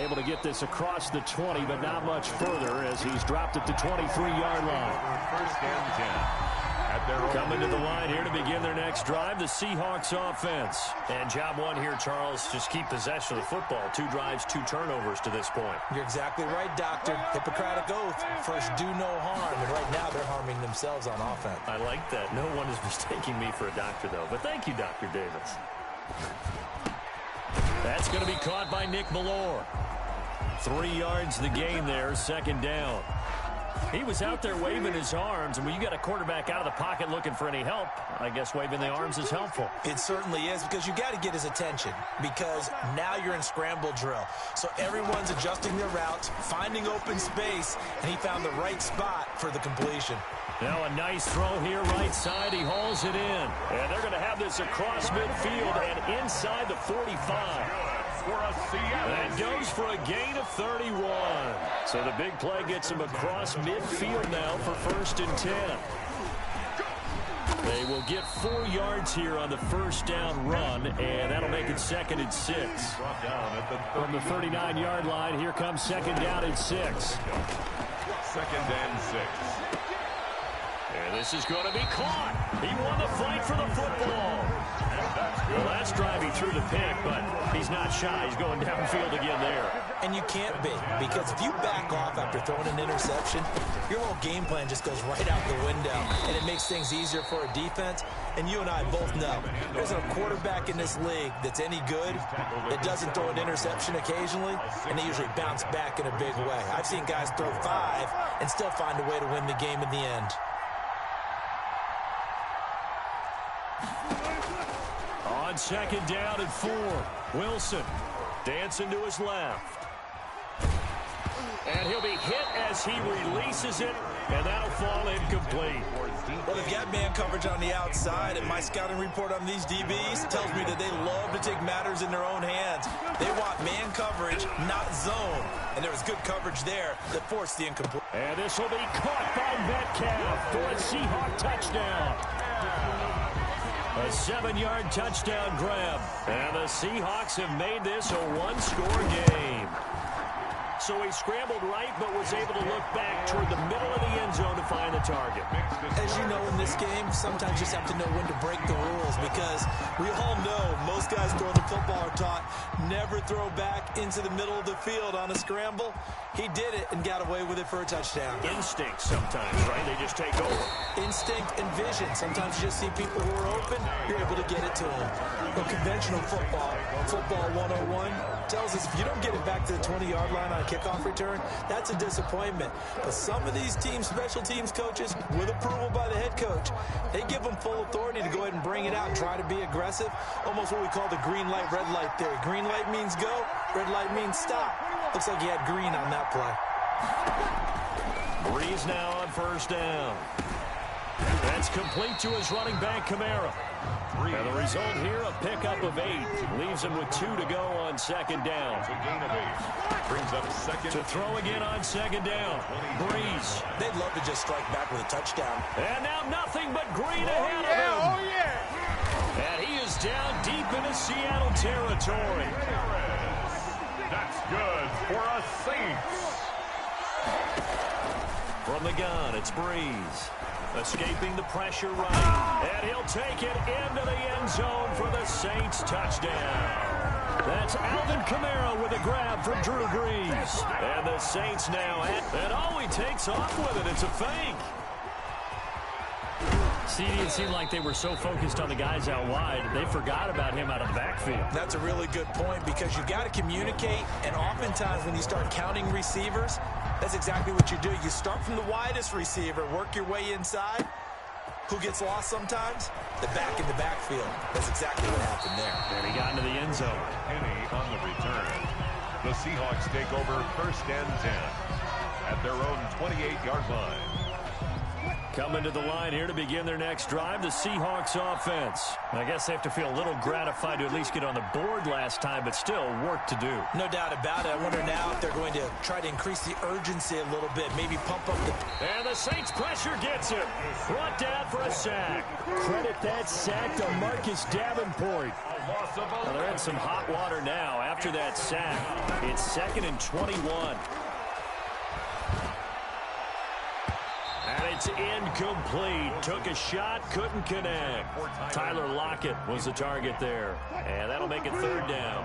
Able to get this across the 20, but not much further as he's dropped at the 23-yard line. First and 10. Coming to the line here to begin their next drive, the Seahawks offense. And job one here, Charles, just keep possession of the football. 2 drives, 2 turnovers to this point. You're exactly right, Doctor. Hippocratic oath. First, do no harm. And right now, they're harming themselves on offense. I like that. No one is mistaking me for a doctor, though. But thank you, Dr. Davis. That's going to be caught by Nick Malore. 3 yards the gain there, second down. He was out there waving his arms, and when you got a quarterback out of the pocket looking for any help, I guess waving the arms is helpful. It certainly is, because you got to get his attention, because now you're in scramble drill. So everyone's adjusting their routes, finding open space, and he found the right spot for the completion. Now a nice throw here right side. He hauls it in. And they're going to have this across midfield and inside the 45. And goes for a gain of 31. So the big play gets him across midfield now for first and 10. They will get 4 yards here on the first down run, and that'll make it second and 6. From the 39-yard line, here comes second down and 6. Second and 6. And this is going to be caught. He won the fight for the football. Well, last drive he threw the pick, but he's not shy. He's going downfield again there. And you can't be, because if you back off after throwing an interception, your whole game plan just goes right out the window, and it makes things easier for a defense. And you and I both know there's a quarterback in this league that's any good that doesn't throw an interception occasionally, and they usually bounce back in a big way. I've seen guys throw 5 and still find a way to win the game in the end. On second down and 4, Wilson dancing to his left. And he'll be hit as he releases it, and that'll fall incomplete. Well, they've got man coverage on the outside, and my scouting report on these DBs tells me that they love to take matters in their own hands. They want man coverage, not zone. And there was good coverage there that forced the incomplete. And this will be caught by Metcalf for a Seahawk touchdown. A 7-yard touchdown grab. And the Seahawks have made this a 1-score game. So he scrambled right, but was able to look back toward the middle of the end zone to find the target. As you know, in this game, sometimes you just have to know when to break the rules, because we all know most guys throwing the football are taught never throw back into the middle of the field on a scramble. He did it and got away with it for a touchdown. Instinct sometimes, right? They just take over. Instinct and vision. Sometimes you just see people who are open, you're able to get it to them. But conventional football 101, tells us if you don't get it back to the 20-yard line on a kickoff return, that's a disappointment. But some of these teams, special teams coaches, with approval by the head coach, they give them full authority to go ahead and bring it out and try to be aggressive. Almost what we call the green light, red light theory. Green light means go, red light means stop. Looks like he had green on that play. Breeze now on first down. That's complete to his running back, Kamara. And the result here, a pickup of 8. Leaves him with 2 to go on second down. It's a gain of 8. Brings up second. To throw again on second down. Breeze. They'd love to just strike back with a touchdown. And now nothing but green ahead of him. Oh, yeah. And he is down deep into Seattle territory. That's good for a Saints. From the gun, it's Breeze. Escaping the pressure right. And he'll take it into the end zone for the Saints touchdown. That's Alvin Kamara with a grab from Drew Brees. And the Saints now and oh, he takes off with it. It's a fake. See, it seemed like they were so focused on the guys out wide, they forgot about him out of the backfield. That's a really good point, because you got to communicate, and oftentimes when you start counting receivers, that's exactly what you do. You start from the widest receiver, work your way inside. Who gets lost sometimes? The back in the backfield. That's exactly what happened there. And he got into the end zone. Penny on the return. The Seahawks take over first and 10 at their own 28-yard line. Coming to the line here to begin their next drive, the Seahawks offense. I guess they have to feel a little gratified to at least get on the board last time, but still work to do. No doubt about it. I wonder now if they're going to try to increase the urgency a little bit, maybe pump up the... And the Saints pressure gets him. Brought down for a sack. Credit that sack to Marcus Davenport. Well, they're in some hot water now after that sack. It's 2nd and 21. And it's incomplete. Took a shot, couldn't connect. Tyler Lockett was the target there. And that'll make it 3rd down.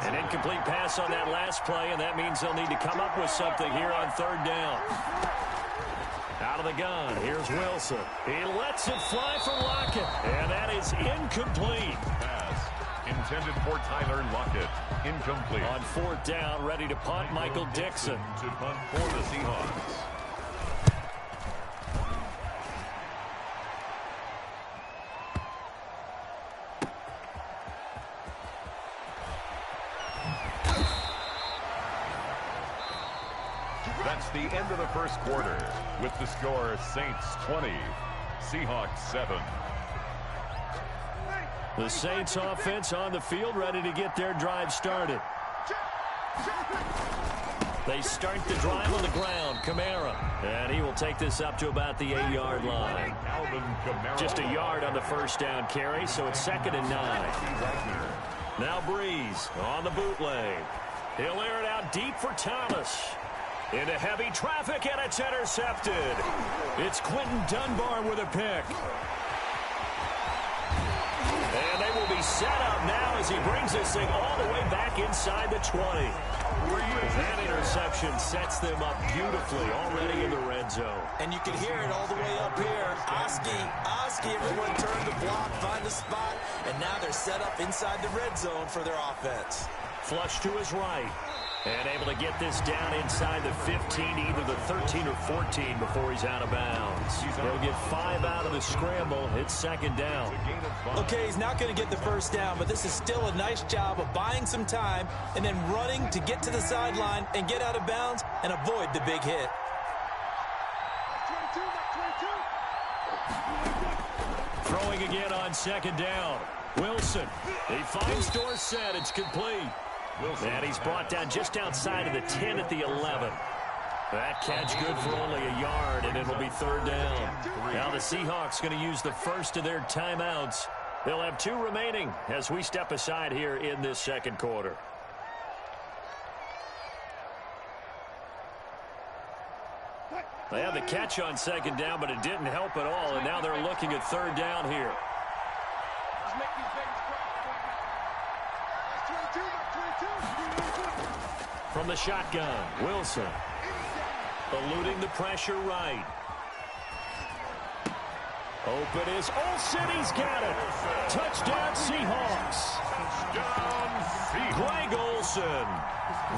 An incomplete pass on that last play, and that means they'll need to come up with something here on 3rd down. Out of the gun, here's Wilson. He lets it fly for Lockett, and that is incomplete. Pass intended for Tyler Lockett. Incomplete. On 4th down, ready to punt, Michael Dixon. To punt for the Seahawks. That's the end of the first quarter with the score Saints 20, Seahawks 7. The Saints offense on the field ready to get their drive started. They start the drive on the ground. Kamara. And he will take this up to about the 8-yard line. Just a yard on the first down carry, so it's 2nd and 9. Now Breeze on the bootleg. He'll air it out deep for Thomas. Into heavy traffic, and it's intercepted. It's Quentin Dunbar with a pick. And they will be set up now as he brings this thing all the way back inside the 20. That interception sets them up beautifully already in the red zone. And you can hear it all the way up here. Oski, everyone turned the block, find the spot, and now they're set up inside the red zone for their offense. Flush to his right. And able to get this down inside the 15, either the 13 or 14 before he's out of bounds. He'll get 5 out of the scramble. It's 2nd down. Okay, he's not going to get the first down, but this is still a nice job of buying some time and then running to get to the sideline and get out of bounds and avoid the big hit. Throwing again on 2nd down. Wilson. He finds Dorsett. It's complete. And he's brought down just outside of the 10 at the 11. That catch good for only a yard, and it'll be 3rd down. Now the Seahawks going to use the first of their timeouts. They'll have 2 remaining as we step aside here in this 2nd quarter. They had the catch on 2nd down, but it didn't help at all, and now they're looking at 3rd down here. From the shotgun, Wilson. Eluding the pressure right. Open is Olsen. He's got it. Touchdown Seahawks. Greg Olsen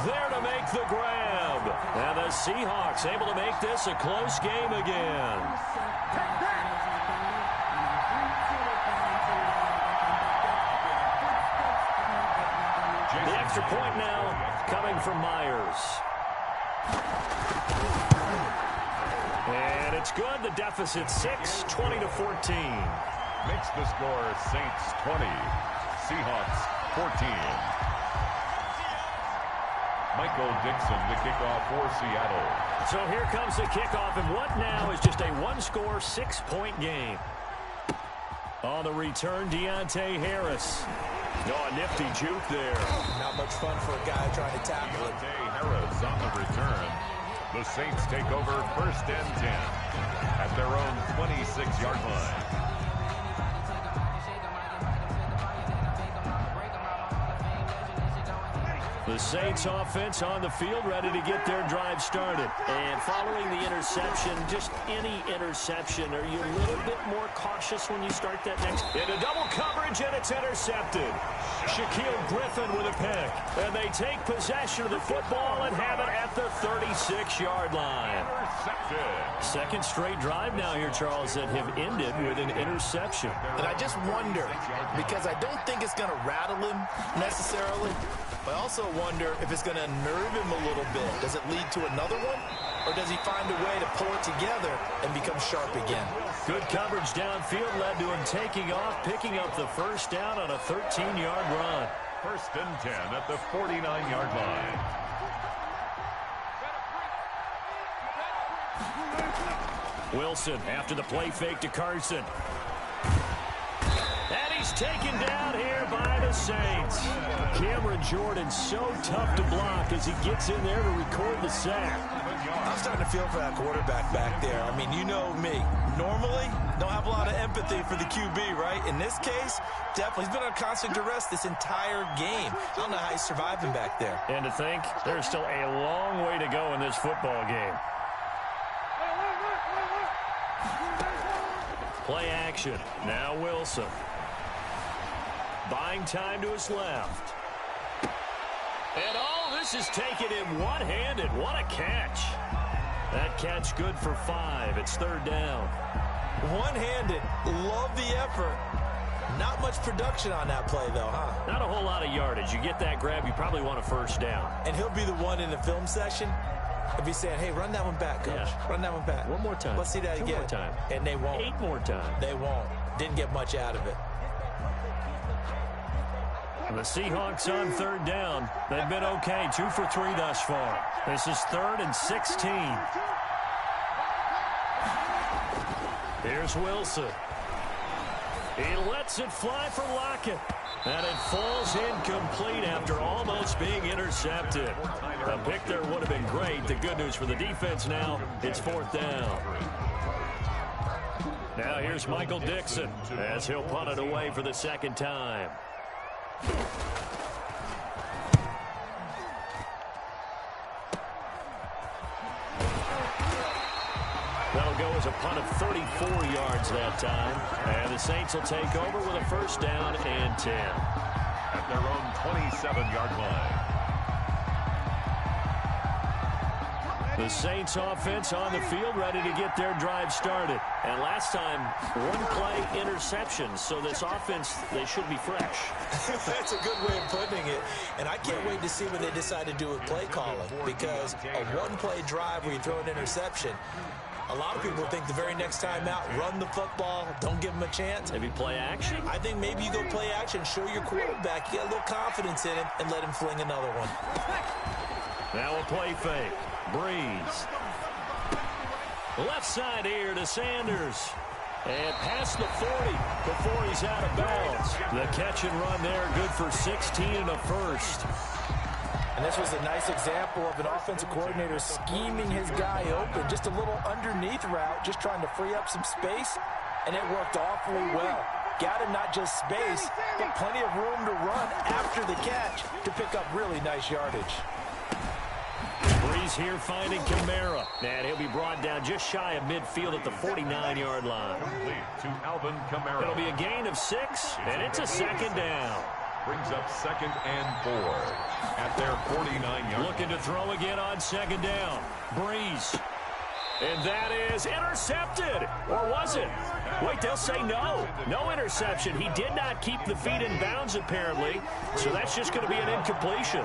there to make the grab. And the Seahawks able to make this a close game again. The extra point now coming from Myers. And it's good. The deficit 6, 20-14. Makes the score Saints 20, Seahawks 14. Michael Dixon to kick off for Seattle. So here comes the kickoff, and what now is just a 1-score, 6-point game. On the return, Deontay Harris. Oh, a nifty juke there. Not much fun for a guy trying to tackle it. Deontay Harris on the return. The Saints take over 1st and 10 at their own 26-yard line. The Saints offense on the field ready to get their drive started. And following the interception, just any interception, are you a little bit more cautious when you start that next? Into double coverage, and it's intercepted. Shaquille Griffin with a pick. And they take possession of the football and have it at the 36-yard line. Second straight drive now here, Charles, that have ended with an interception. And I just wonder, because I don't think it's going to rattle him necessarily, but I also wonder if it's going to unnerve him a little bit. Does it lead to another one? or does he find a way to pull it together and become sharp again? Good coverage downfield led to him taking off, picking up the first down on a 13-yard run. 1st and 10 at the 49-yard line. Wilson after the play fake to Carson. And he's taken down here by the Saints. Cameron Jordan so tough to block as he gets in there to record the sack. I'm starting to feel for that quarterback back there. I mean, you know me. Normally, don't have a lot of empathy for the QB, right? In this case, definitely. He's been on constant duress this entire game. I don't know how he's surviving back there. And to think, there's still a long way to go in this football game. Play action. Now Wilson. Buying time to his left. And oh, this is taken in one-handed. What a catch. That catch good for 5. It's 3rd down. One-handed. Love the effort. Not much production on that play, though, huh? Not a whole lot of yardage. You get that grab, you probably want a 1st down. And he'll be the one in the film session. If he's saying, hey, run that one back, coach. Yeah. Run that one back. One more time. Let's see that 2 again. more time. And they won't. 8 more times. They won't. Didn't get much out of it. And the Seahawks on 3rd down. They've been okay. 2 for 3 thus far. This is 3rd and 16. Here's Wilson. He lets it fly for Lockett. And it falls incomplete after almost being intercepted. A pick there would have been great. The good news for the defense now, it's 4th down. Now here's Michael Dixon as he'll punt it away for the 2nd time. That'll go as a punt of 34 yards that time. And the Saints will take over with a 1st down and 10. At their own 27-yard line. The Saints offense on the field ready to get their drive started. And last time, 1-play interception. So this offense, they should be fresh. That's a good way of putting it. And I can't wait to see what they decide to do with play calling. Because a 1-play drive where you throw an interception, a lot of people think the very next time out, run the football, don't give them a chance. Maybe play action? I think maybe you go play action, show your quarterback, you get a little confidence in him, and let him fling another one. Now a play fake. Breeze. Left side here to Sanders. And past the 40 before he's out of bounds. The catch and run there, good for 16 and a 1st. And this was a nice example of an offensive coordinator scheming his guy open. Just a little underneath route, just trying to free up some space. And it worked awfully well. Got him not just space, but plenty of room to run after the catch to pick up really nice yardage. Breeze here finding Kamara. And he'll be brought down just shy of midfield at the 49-yard line. To Alvin Kamara. It'll be a gain of 6, and it's a 2nd down. Brings up 2nd and 4 at their 49-yard. Looking to throw again on 2nd down. Breeze. And that is intercepted. Or was it? Wait, they'll say no. No interception. He did not keep the feet in bounds, apparently. So that's just going to be an incompletion.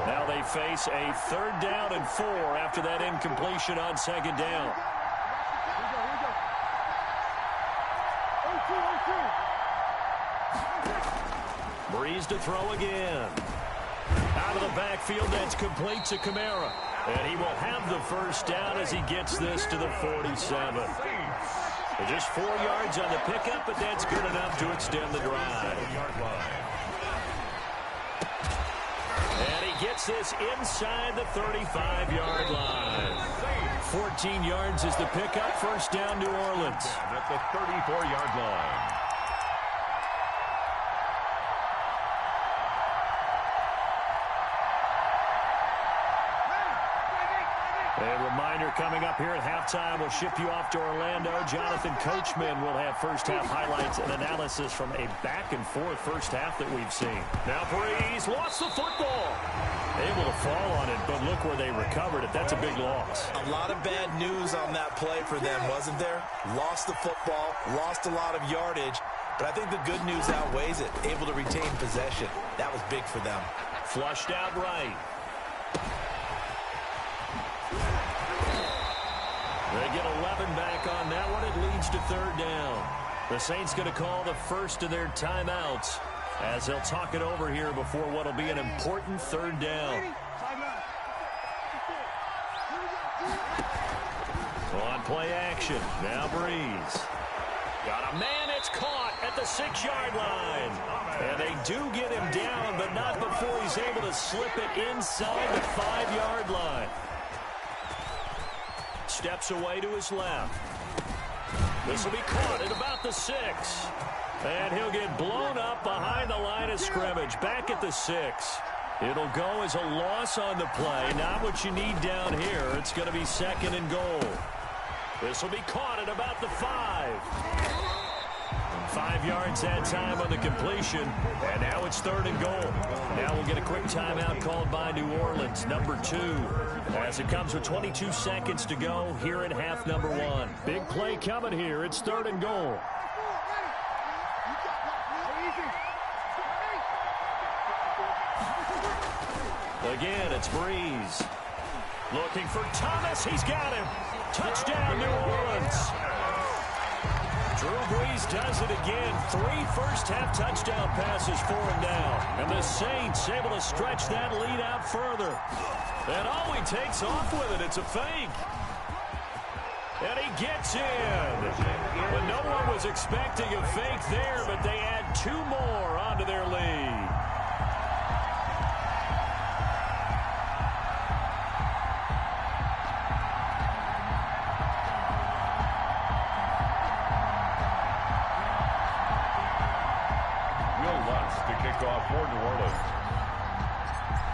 Now they face a 3rd down and 4 after that incompletion on 2nd down. Breeze to throw again. Out of the backfield, that's complete to Kamara. And he will have the 1st down as he gets this to the 47. Just 4 yards on the pickup, but that's good enough to extend the drive. And he gets this inside the 35-yard line. 14 yards is the pickup, 1st down, New Orleans. At the 34-yard line. A reminder coming up here at halftime, we'll ship you off to Orlando. Jonathan Coachman will have first-half highlights and analysis from a back-and-forth first half that we've seen. Now Breeze lost the football. Able to fall on it, but look where they recovered it. That's a big loss. A lot of bad news on that play for them, wasn't there? Lost the football, lost a lot of yardage, but I think the good news outweighs it. Able to retain possession. That was big for them. Flushed out right. they get 11 back on that one. It leads to third down. The Saints going to call the first of their timeouts as they'll talk it over here before what will be an important third down. On play action. Now Breeze. Got a man. It's caught at the 6-yard line. And they do get him down, but not before he's able to slip it inside the 5-yard line. Steps away to his left. This will be caught at about the 6. And he'll get blown up behind the line of scrimmage. Back at the 6. It'll go as a loss on the play. Not what you need down here. It's going to be 2nd and goal. This will be caught at about the 5. 5 yards that time on the completion. And now it's 3rd and goal. Now we'll get a quick timeout called by New Orleans, number 2. As it comes with 22 seconds to go here in half number 1. Big play coming here. It's 3rd and goal. Again, it's Breeze. Looking for Thomas. He's got him. Touchdown, New Orleans. Drew Brees does it again. 3 first-half touchdown passes for him now. And the Saints able to stretch that lead out further. And oh, he takes off with it. It's a fake. And he gets in. But no one was expecting a fake there, but they add 2 more onto their lead. For New Orleans.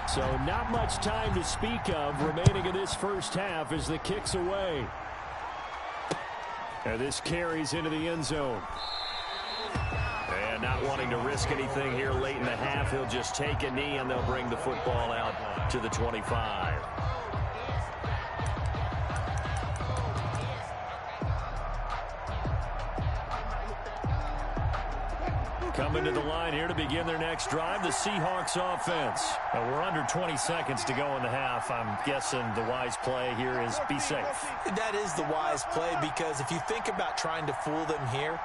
So not much time to speak of remaining in this first half as the kick's away. And this carries into the end zone. And not wanting to risk anything here late in the half, he'll just take a knee and they'll bring the football out to the 25. Coming to the line here to begin their next drive, the Seahawks offense. We're under 20 seconds to go in the half. I'm guessing the wise play here is be safe. That is the wise play, because if you think about trying to fool them here,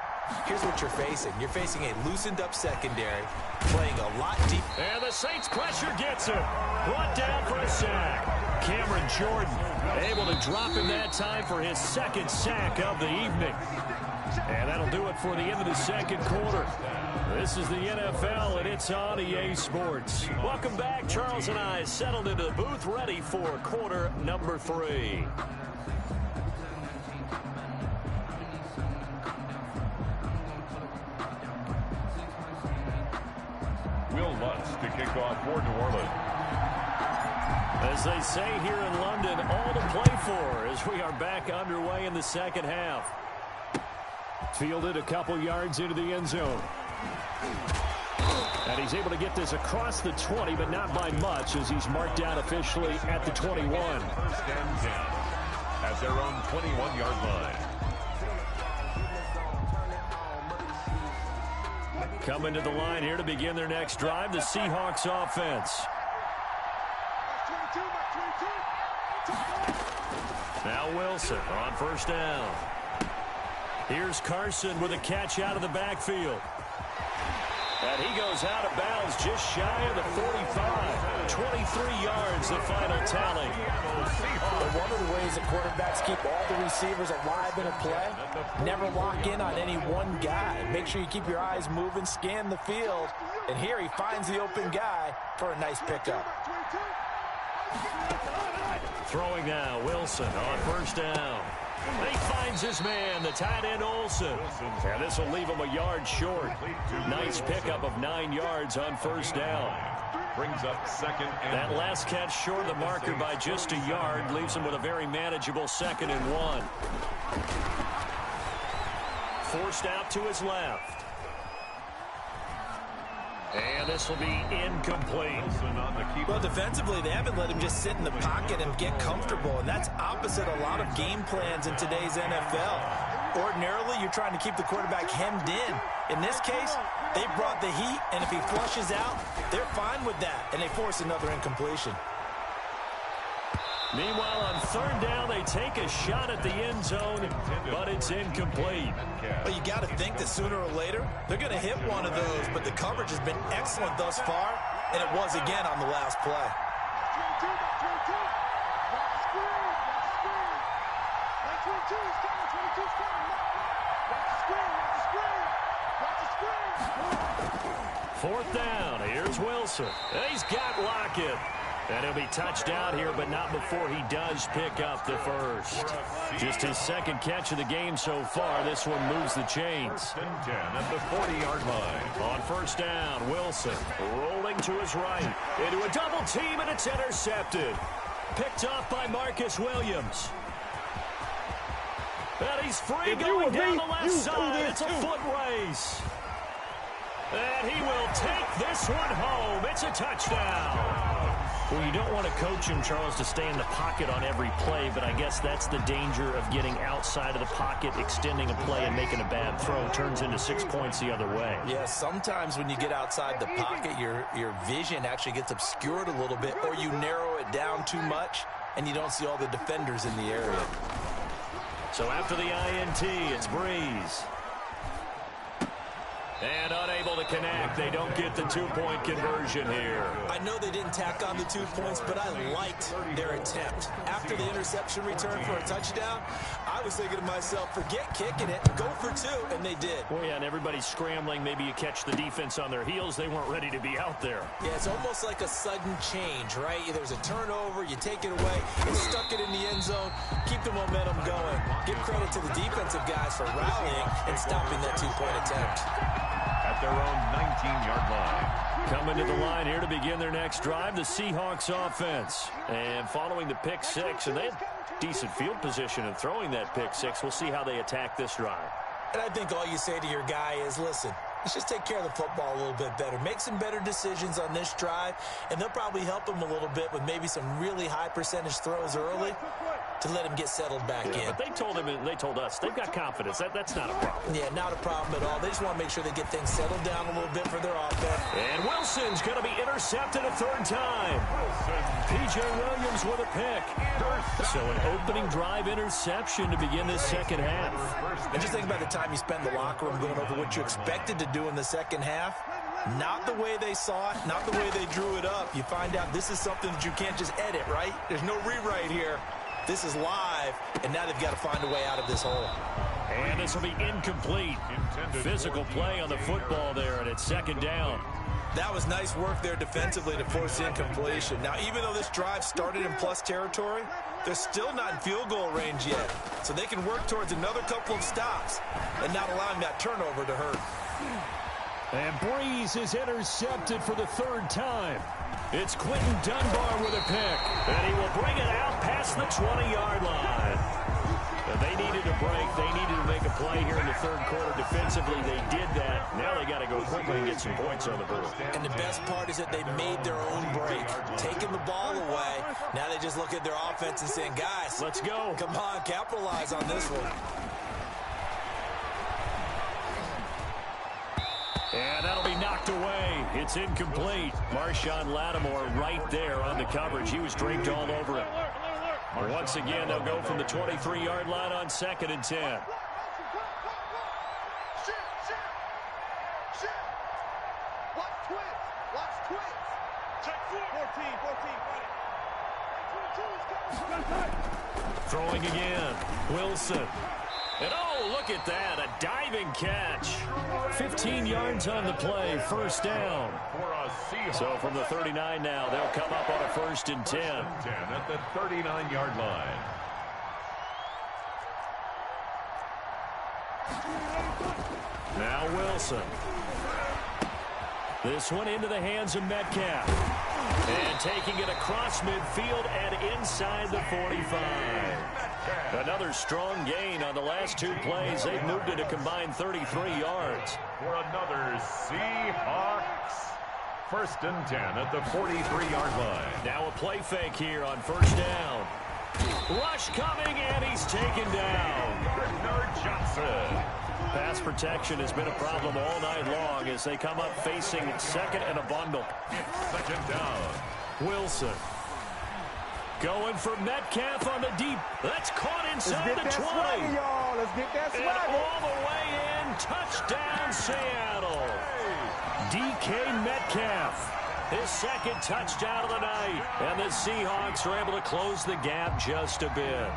here's what you're facing. You're facing a loosened up secondary, playing a lot deep. And the Saints pressure gets him. Brought down for a sack. Cameron Jordan able to drop him that time for his 2nd sack of the evening. And that'll do it for the end of the 2nd quarter. This is the NFL, and it's on EA Sports. Welcome back. Charles and I settled into the booth, ready for quarter number 3. Will Lutz to kick off for New Orleans. As they say here in London, all to play for as we are back underway in the 2nd half. Fielded a couple yards into the end zone. And he's able to get this across the 20, but not by much, as he's marked down officially at the 21. 1st and 10 at their own 21-yard line. Coming to the line here to begin their next drive, the Seahawks offense. Now Wilson on 1st down. Here's Carson with a catch out of the backfield. And he goes out of bounds just shy of the 45. 23 yards, the final tally. One of the ways that quarterbacks keep all the receivers alive in a play, never lock in on any one guy. Make sure you keep your eyes moving, scan the field. And here he finds the open guy for a nice pickup. Throwing now, Wilson on 1st down. He finds his man, the tight end Olsen. And this will leave him a yard short. Nice pickup of 9 yards on 1st down. Brings up 2nd and that last catch short of the marker by just a yard leaves him with a very manageable 2nd and 1. Forced out to his left. And this will be incomplete. Well, defensively, they haven't let him just sit in the pocket and get comfortable, and that's opposite a lot of game plans in today's NFL. Ordinarily, you're trying to keep the quarterback hemmed in. In this case, they brought the heat, and if he flushes out, they're fine with that, and they force another incompletion. Meanwhile, on third down, they take a shot at the end zone, but it's incomplete. Well, you got to think that sooner or later, they're going to hit one of those, but the coverage has been excellent thus far, and it was again on the last play. Fourth down, here's Wilson. He's got Lockett. And he'll be touched out here, but not before he does pick up the first. Just his second catch of the game so far. This one moves the chains. 10 at the 40-yard line. On first down, Wilson rolling to his right. Into a double team, and it's intercepted. Picked off by Marcus Williams. And he's free going down the left side. It's a foot race. And he will take this one home. It's a touchdown. Well, you don't want to coach him, Charles, to stay in the pocket on every play, but I guess that's the danger of getting outside of the pocket, extending a play, and making a bad throw. Turns into 6 points the other way. Yeah, sometimes when you get outside the pocket, your vision actually gets obscured a little bit, or you narrow it down too much, and you don't see all the defenders in the area. So after the INT, it's Breeze. And unable to connect. They don't get the two-point conversion here. I know they didn't tack on the 2 points, but I liked their attempt. After the interception return for a touchdown, I was thinking to myself, forget kicking it, go for 2, and they did. Well, yeah, and everybody's scrambling. Maybe you catch the defense on their heels. They weren't ready to be out there. Yeah, it's almost like a sudden change, right? There's a turnover, you take it away, you stuck it in the end zone, keep the momentum going. Give credit to the defensive guys for rallying and stopping that 2-point attempt. At their own 19-yard line. Coming to the line here to begin their next drive, the Seahawks offense. And following the pick six, and they had decent field position in throwing that pick six. We'll see how they attack this drive. And I think all you say to your guy is, listen, let's just take care of the football a little bit better. Make some better decisions on this drive, and they'll probably help him a little bit with maybe some really high percentage throws early to let him get settled back in. But they told us they've got confidence. That's not a problem. Yeah, not a problem at all. They just want to make sure they get things settled down a little bit for their offense. And Wilson's going to be intercepted a third time. P.J. Williams with a pick. So an opening drive interception to begin this second half. And just think about the time you spend in the locker room going over what you expected to do in the second half. Not the way they saw it, not the way they drew it up. You find out this is something that you can't just edit, right? There's no rewrite here. This is live, and now they've got to find a way out of this hole. And this will be incomplete. Physical play on the football there, and it's second down. That was nice work there defensively to force the incompletion. Now, even though this drive started in plus territory, they're still not in field goal range yet. So they can work towards another couple of stops and not allowing that turnover to hurt. And Breeze is intercepted for the third time. It's Quentin Dunbar with a pick. And he will bring it out past the 20-yard line. And they needed a break. They needed to make a play here in the third quarter defensively. They did that. Now they got to go quickly and get some points on the board. And the best part is that they made their own break. Taking the ball away. Now they just look at their offense and saying, guys, let's go. Come on, capitalize on this one. And that'll be knocked away. It's incomplete. Marshawn Lattimore right there on the coverage. He was draped all over it. Once again, they'll go from the 23-yard line on 2nd and 10. Throwing again. Wilson. And oh, look at that, a diving catch. 15 yards on the play, first down. So from the 39 now, they'll come up on a 1st and 10. At the 39-yard line. Now Wilson. This one into the hands of Metcalf. And taking it across midfield and inside the 45. Another strong gain on the last 2 plays. They've moved it a combined 33 yards. For another Seahawks. 1st and 10 at the 43-yard line. Now a play fake here on 1st down. Rush coming, and he's taken down. Bernard Johnson. Pass protection has been a problem all night long as they come up facing second and a bundle. It's 2nd down. Wilson. Going for Metcalf on the deep. That's caught inside the 20. Let's get that and swagger. all the way in. Touchdown, Seattle. DK Metcalf. His second touchdown of the night. And the Seahawks are able to close the gap just a bit.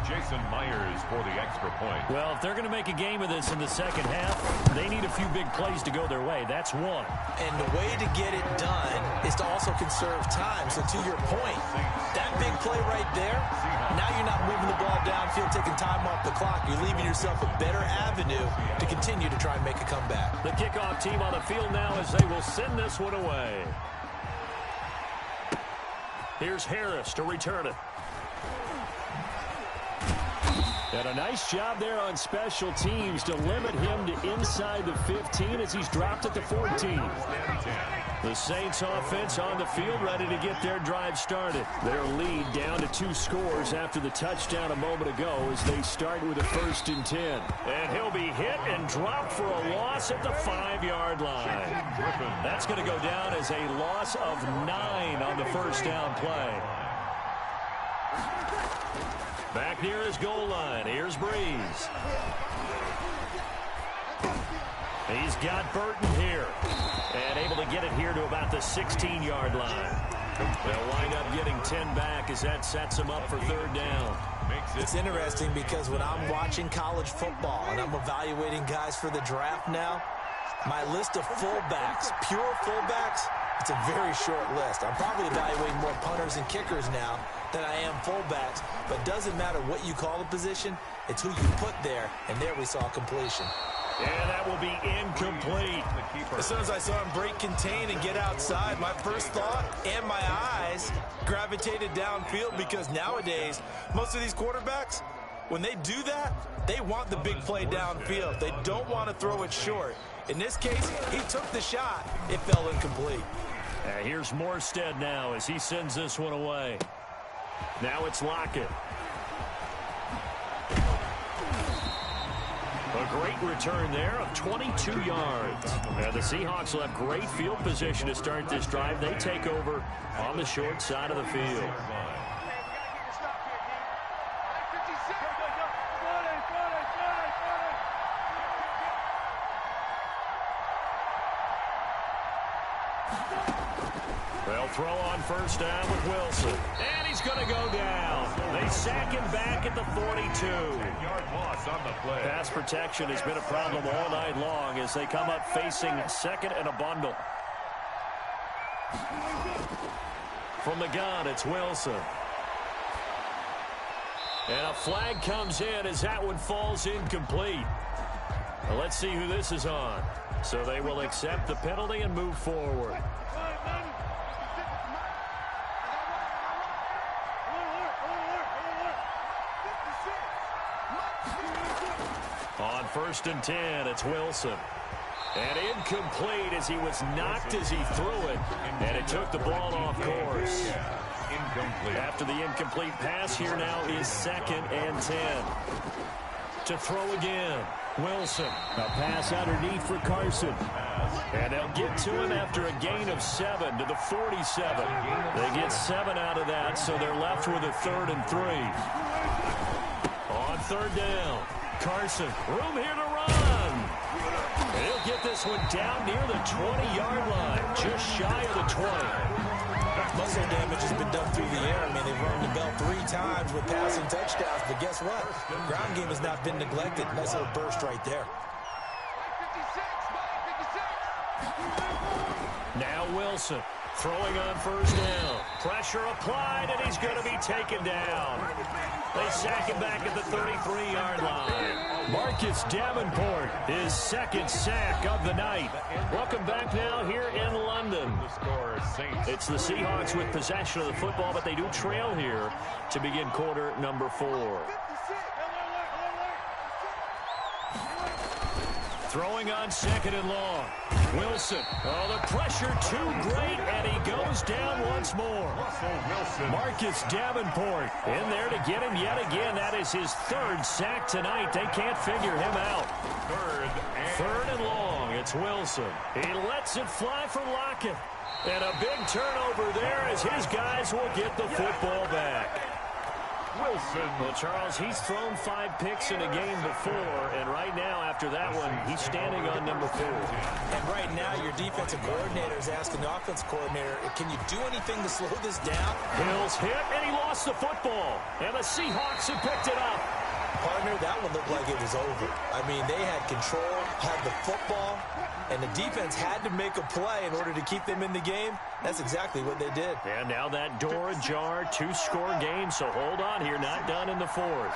Jason Myers for the extra point. Well, if they're going to make a game of this in the second half, they need a few big plays to go their way. That's one. And the way to get it done is to also conserve time. So to your point, that big play right there, now you're not moving the ball downfield, taking time off the clock. You're leaving yourself a better avenue to continue to try and make a comeback. The kickoff team on the field now as they will send this one away. Here's Harris to return it. And a nice job there on special teams to limit him to inside the 15 as he's dropped at the 14. The Saints offense on the field ready to get their drive started. Their lead down to 2 scores after the touchdown a moment ago as they start with a 1st and 10. And he'll be hit and dropped for a loss at the 5-yard line. That's going to go down as a loss of 9 on the first down play. Back near his goal line. Here's Breeze. He's got Burton here. And able to get it here to about the 16-yard line. They'll wind up getting 10 back as that sets them up for 3rd down. It's interesting because when I'm watching college football and I'm evaluating guys for the draft now, my list of fullbacks, pure fullbacks, it's a very short list. I'm probably evaluating more punters and kickers now than I am fullbacks, but it doesn't matter what you call the position, it's who you put there, and there we saw completion. And that will be incomplete. As soon as I saw him break contain and get outside, my first thought and my eyes gravitated downfield because nowadays, most of these quarterbacks, when they do that, they want the big play downfield. They don't want to throw it short. In this case, he took the shot. It fell incomplete. Here's Morstead now as he sends this one away. Now it's Lockett. A great return there of 22 yards. And the Seahawks will have great field position to start this drive. They take over on the short side of the field. They'll throw on first down with Wilson. And he's going to go down. They sack him back at the 42. 10-yard loss on the play. Pass protection has been a problem all night long as they come up facing second and a bundle. From the gun, it's Wilson. And a flag comes in as that one falls incomplete. Well, let's see who this is on. So they will accept the penalty and move forward. On 1st and 10, it's Wilson. And incomplete as he was knocked as he threw it. And it took the ball off course. Incomplete. After the incomplete pass, here now is 2nd and 10. To throw again, Wilson. A pass underneath for Carson. And they'll get to him after a gain of 7 to the 47. They get 7 out of that, so they're left with a 3rd and 3. On 3rd down, Carson, room here to run. And he'll get this one down near the 20-yard line, just shy of the 20. Muscle damage has been done through the air. I mean, they've rung the bell 3 times with passing touchdowns, but guess what? Ground game has not been neglected. Nice little burst right there. Now Wilson throwing on first down. Pressure applied, and he's going to be taken down. They sack him back at the 33-yard line. Marcus Davenport, his 2nd sack of the night. Welcome back now here in London. It's the Seahawks with possession of the football, but they do trail here to begin quarter number 4. Throwing on 2nd and long. Wilson. Oh, the pressure too great, and he goes down once more. Marcus Davenport in there to get him yet again. That is his 3rd sack tonight. They can't figure him out. Third and long. It's Wilson. He lets it fly for Lockett. And a big turnover there as his guys will get the football back. Wilson. Well, Charles, he's thrown 5 picks in a game before, and right now, after that one, he's standing on number 4. And right now, your defensive coordinator is asking the offensive coordinator, can you do anything to slow this down? Hill's hit, and he lost the football. And the Seahawks have picked it up. Partner, that one looked like it was over. I mean, they had control, had the football, and the defense had to make a play in order to keep them in the game. That's exactly what they did. And now that door ajar, 2-score game, so hold on here, not done in the 4th.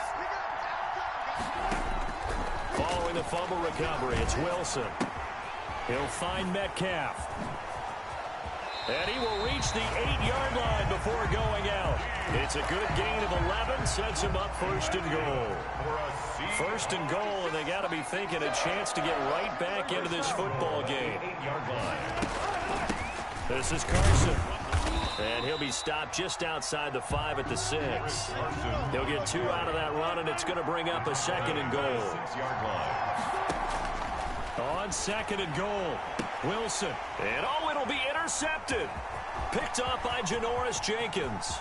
Following the fumble recovery, it's Wilson. He'll find Metcalf. And he will reach the 8-yard line before going out. It's a good gain of 11, sets him up 1st and goal. 1st and goal, and they got to be thinking a chance to get right back into this football game. This is Carson. And he'll be stopped just outside the 5 at the 6. He'll get 2 out of that run, and it's going to bring up a 2nd and goal. On 2nd and goal, Wilson. And oh, it'll be intercepted. Picked off by Janoris Jenkins.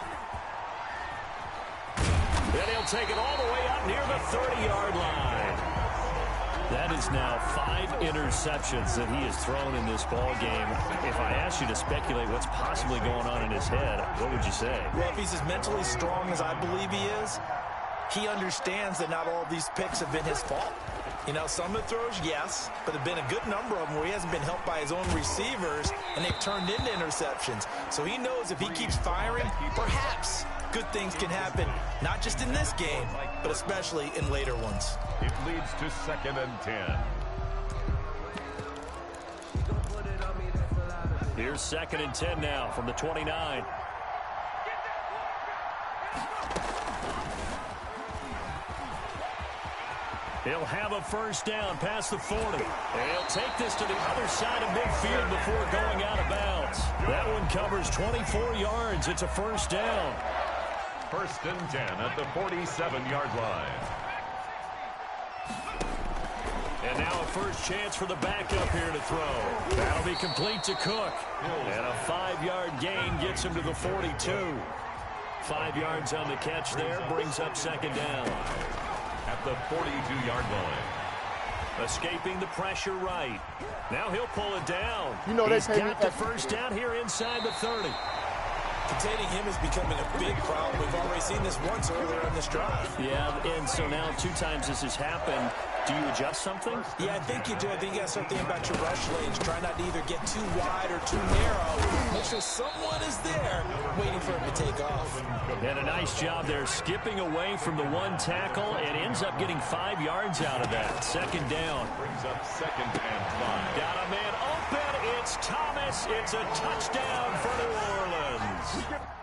Then he'll take it all the way up near the 30-yard line. That is now 5 interceptions that he has thrown in this ball game. If I asked you to speculate what's possibly going on in his head, what would you say? Well, if he's as mentally strong as I believe he is, he understands that not all of these picks have been his fault. You know, some of the throws, yes, but there have been a good number of them where he hasn't been helped by his own receivers, and they've turned into interceptions. So he knows if he keeps firing, perhaps good things can happen, not just in this game, but especially in later ones. It leads to 2nd and 10. Here's 2nd and 10 now from the 29. He'll have a 1st down past the 40. And he'll take this to the other side of midfield before going out of bounds. That one covers 24 yards. It's a 1st down. 1st and 10 at the 47-yard line. And now a 1st chance for the backup here to throw. That'll be complete to Cook. And a 5-yard gain gets him to the 42. 5 yards on the catch there, brings up 2nd down. At the 42-yard line. Escaping the pressure right. Now he'll pull it down. You know, he's got the 1st down here inside the 30. Containing him is becoming a big problem. We've already seen this once earlier on this drive. Yeah, and so now 2 times this has happened. Do you adjust something? Yeah, I think you do. I think you got to start thinking about your rush lanes. Try not to either get too wide or too narrow. Make sure someone is there waiting for him to take off. And a nice job there skipping away from the 1 tackle and ends up getting 5 yards out of that. 2nd down. Brings up 2nd and 5. Got a man open. It's Thomas. It's a touchdown for New Orleans.